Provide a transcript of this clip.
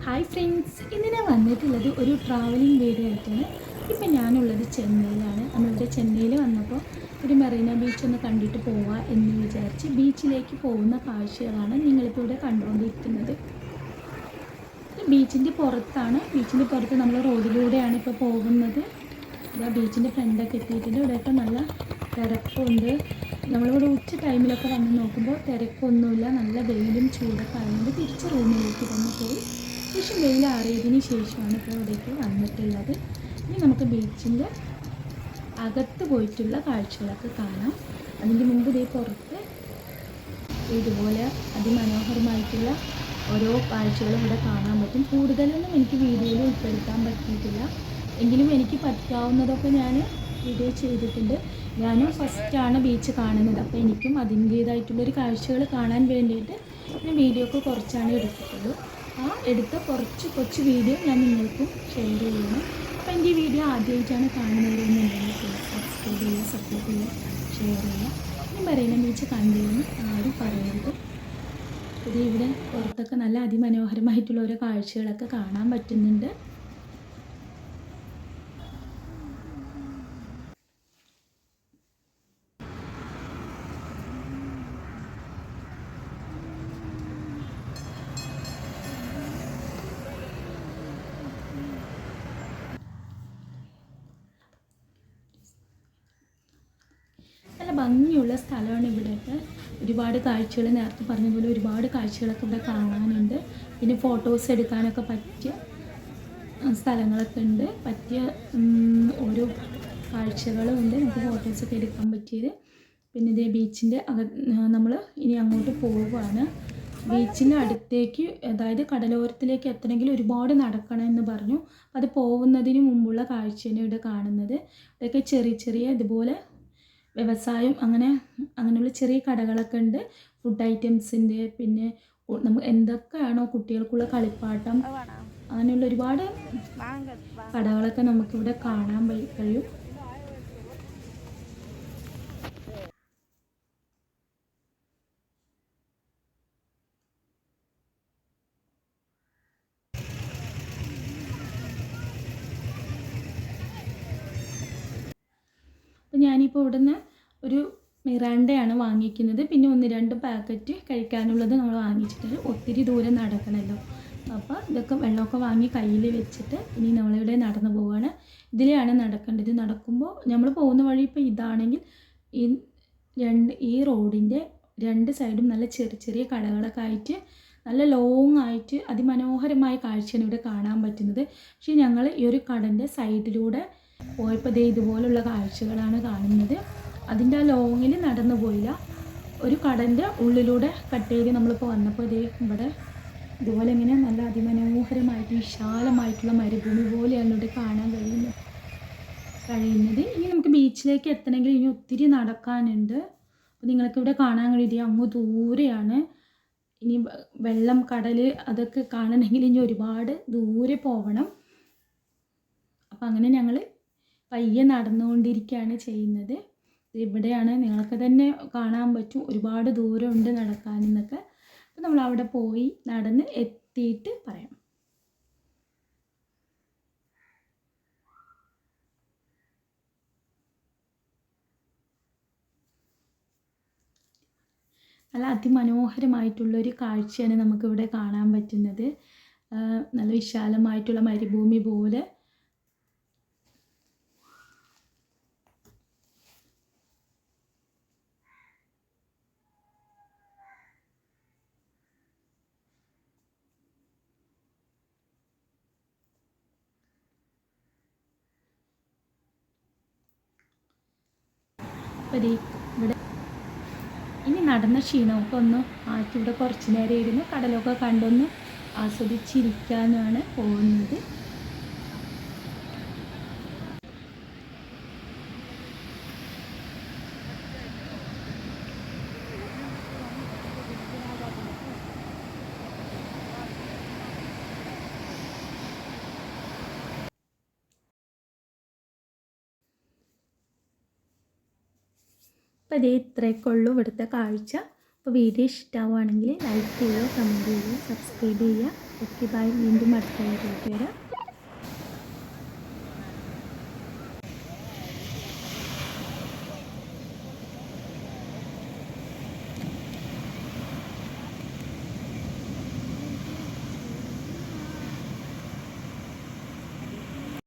Hi friends, ഇന്ന് ഞാൻ വന്നിട്ടുള്ളത് ഒരു ട്രാവലിംഗ് വീഡിയോ ആയിട്ടാണ്. ഇപ്പം ഞാനുള്ളത് ചെന്നൈയിലാണ്. നമ്മളിവിടെ ചെന്നൈയിൽ വന്നപ്പോൾ ഒരു മെറീന ബീച്ച് ഒന്ന് കണ്ടിട്ട് പോവാം എന്ന് വിചാരിച്ച് ബീച്ചിലേക്ക് പോകുന്ന കാഴ്ചകളാണ് നിങ്ങളിപ്പോൾ ഇവിടെ കണ്ടുകൊണ്ടിരിക്കുന്നത്. ബീച്ചിൻ്റെ പുറത്ത് നമ്മൾ റോഡിലൂടെയാണ് ഇപ്പോൾ പോകുന്നത്. ഇതാ ബീച്ചിൻ്റെ ഫ്രണ്ടൊക്കെ എത്തിയിട്ടുണ്ട്. ഇവിടെയൊക്കെ നല്ല തിരക്കുണ്ട്. നമ്മളിവിടെ ഉച്ച ടൈമിലൊക്കെ വന്ന് നോക്കുമ്പോൾ തിരക്കൊന്നുമില്ല. നല്ല വെയിലും ചൂടൊക്കെ ആയതുകൊണ്ട് തിരിച്ച് റൂമിലേക്ക് തന്നെ പോയി. ശേഷം വെയിൽ ആറിയതിന് ശേഷമാണ് ഇപ്പോൾ ഇവിടേക്ക് വന്നിട്ടുള്ളത്. ഇനി നമുക്ക് ബീച്ചിൻ്റെ അകത്ത് പോയിട്ടുള്ള കാഴ്ചകളൊക്കെ കാണാം. അതിൻ്റെ മുമ്പ് ഇതേ പുറത്ത് ഇതുപോലെ അതിമനോഹരമായിട്ടുള്ള ഓരോ കാഴ്ചകളും ഇവിടെ കാണാൻ പറ്റും. കൂടുതലൊന്നും എനിക്ക് വീഡിയോയിൽ ഉൾപ്പെടുത്താൻ പറ്റിയിട്ടില്ല, എങ്കിലും എനിക്ക് പറ്റാവുന്നതൊക്കെ ഞാൻ വീഡിയോ ചെയ്തിട്ടുണ്ട്. ഞാനും ഫസ്റ്റാണ് ബീച്ച് കാണുന്നത്, അപ്പോൾ എനിക്കും അതിൻ്റേതായിട്ടുള്ളൊരു കാഴ്ചകൾ കാണാൻ വേണ്ടിയിട്ട് ഞാൻ വീഡിയോ ഒക്കെ കുറച്ചാണ് എടുത്തിട്ടുള്ളൂ. ആ എടുത്ത കൊച്ചു വീഡിയോ ഞാൻ നിങ്ങൾക്കും ഷെയർ ചെയ്യണം. അപ്പോൾ എൻ്റെ ഈ വീഡിയോ ആദ്യമായിട്ടാണ് കാണുന്നവരെന്നുണ്ടെങ്കിൽ സബ്സ്ക്രൈബ് ചെയ്യുക, സപ്പോർട്ട് ചെയ്യുക, ഷെയർ ചെയ്യുക. ഇനി മെറീന ബീച്ച് കണ്ടിരുന്നു ആരും പറയരുത്. ഇത് ഇവിടെ പുറത്തൊക്കെ നല്ല അതിമനോഹരമായിട്ടുള്ള ഓരോ കാഴ്ചകളൊക്കെ കാണാൻ പറ്റുന്നുണ്ട്. നല്ല ഭംഗിയുള്ള സ്ഥലമാണ് ഇവിടെയൊക്കെ. ഒരുപാട് കാഴ്ചകൾ, നേരത്തെ പറഞ്ഞ പോലെ ഒരുപാട് കാഴ്ചകളൊക്കെ ഇവിടെ കാണാനുണ്ട്. പിന്നെ ഫോട്ടോസ് എടുക്കാനൊക്കെ പറ്റിയ സ്ഥലങ്ങളൊക്കെ ഉണ്ട്. പറ്റിയ ഓരോ കാഴ്ചകളും ഉണ്ട്, നമുക്ക് ഫോട്ടോസൊക്കെ എടുക്കാൻ പറ്റിയത്. പിന്നെ ഇതേ ബീച്ചിൻ്റെ നമ്മൾ ഇനി അങ്ങോട്ട് പോവുകയാണ്. ബീച്ചിൻ്റെ അടുത്തേക്ക്, അതായത് കടലോരത്തിലേക്ക് എത്തണമെങ്കിൽ ഒരുപാട് നടക്കണം എന്ന് പറഞ്ഞു. അത് പോകുന്നതിന് മുമ്പുള്ള കാഴ്ചയാണ് ഇവിടെ കാണുന്നത്. ഇവിടെയൊക്കെ ചെറിയ ഇതുപോലെ വ്യവസായം അങ്ങനെയുള്ള ചെറിയ കടകളൊക്കെ ഉണ്ട്. ഫുഡ് ഐറ്റംസിൻ്റെ, പിന്നെ നമുക്ക് എന്തൊക്കെയാണോ കുട്ടികൾക്കുള്ള കളിപ്പാട്ടം, അങ്ങനെയുള്ള ഒരുപാട് കടകളൊക്കെ നമുക്കിവിടെ കാണാൻ കഴിയും. അപ്പോൾ ഞാനിപ്പോൾ ഇവിടുന്ന് ഒരു മിറാണ്ടയാണ് വാങ്ങിക്കുന്നത്. പിന്നെ 1-2 പാക്കറ്റ് കഴിക്കാനുള്ളത് നമ്മൾ വാങ്ങിച്ചിട്ട് ഒത്തിരി ദൂരം നടക്കണമല്ലോ. അപ്പോൾ ഇതൊക്കെ വെള്ളമൊക്കെ വാങ്ങി കയ്യിൽ വെച്ചിട്ട് ഇനി നമ്മളിവിടെ നടന്നു പോവുകയാണ്. ഇതിലെയാണ് നടക്കേണ്ടത്. നടക്കുമ്പോൾ നമ്മൾ പോകുന്ന വഴി ഇപ്പോൾ ഇതാണെങ്കിൽ ഈ റോഡിൻ്റെ 2 സൈഡും നല്ല ചെറിയ കടകളൊക്കെ ആയിട്ട് നല്ല ലോങ് ആയിട്ട് അതിമനോഹരമായ കാഴ്ചയാണ് ഇവിടെ കാണാൻ പറ്റുന്നത്. പക്ഷേ ഞങ്ങൾ ഈ ഒരു കടൻ്റെ സൈഡിലൂടെ പോയപ്പോൾ ഇതുപോലുള്ള കാഴ്ചകളാണ് കാണുന്നത്. അതിൻ്റെ ആ ലോങ്ങിൽ നടന്നു പോയില്ല. ഒരു കടൻ്റെ ഉള്ളിലൂടെ കട്ട് ചെയ്ത് നമ്മളിപ്പോൾ വന്നപ്പോൾ ഇവിടെ ഇതുപോലെ ഇങ്ങനെ നല്ല അതിമനോഹരമായിട്ട് വിശാലമായിട്ടുള്ള മരുഭൂമി പോലെയാണ് ഇവിടെ കാണാൻ കഴിയുന്നത്. ഇനി നമുക്ക് ബീച്ചിലേക്ക് എത്തണമെങ്കിൽ ഇനി ഒത്തിരി നടക്കാനുണ്ട്. അപ്പോൾ നിങ്ങൾക്ക് ഇവിടെ കാണാൻ കഴിയുന്നത് അങ്ങ് ദൂരെയാണ്. ഇനി വെള്ളം, കടൽ അതൊക്കെ കാണണമെങ്കിൽ ഇനി ഒരുപാട് ദൂരെ പോകണം. അപ്പം അങ്ങനെ ഞങ്ങൾ പയ്യെ നടന്നുകൊണ്ടിരിക്കുകയാണ് ചെയ്യുന്നത്. ഇവിടെയാണ്, നിങ്ങൾക്ക് തന്നെ കാണാൻ പറ്റും ഒരുപാട് ദൂരമുണ്ട് നടക്കാനെന്നൊക്കെ. അപ്പോൾ നമ്മൾ അവിടെ പോയി നടന്ന് എത്തിയിട്ട് പറയാം. നല്ല അതിമനോഹരമായിട്ടുള്ളൊരു കാഴ്ചയാണ് നമുക്കിവിടെ കാണാൻ പറ്റുന്നത്. നല്ല വിശാലമായിട്ടുള്ള മരുഭൂമി പോലെ. അപ്പോൾ ഇവിടെ ഇനി നടന്ന ക്ഷീണമൊക്കെ ഒന്ന് മാറ്റി ഇവിടെ കുറച്ച് നേരം ഇരുന്ന് കടലൊക്കെ കണ്ടൊന്ന് ആസ്വദിച്ചിരിക്കാനാണ് പോകുന്നത്. അപ്പോൾ ഇത്രയൊക്കെ ഉള്ളൂ ഇവിടുത്തെ കാഴ്ച. അപ്പോൾ വീഡിയോ ഇഷ്ടമാവുകയാണെങ്കിൽ ലൈക്ക് ചെയ്യുക, കമൻറ്റ് ചെയ്യുക, സബ്സ്ക്രൈബ് ചെയ്യുക. ഓക്കെ ബൈ, വീണ്ടും അടുത്ത വീഡിയോയ്ക്ക് വരാം.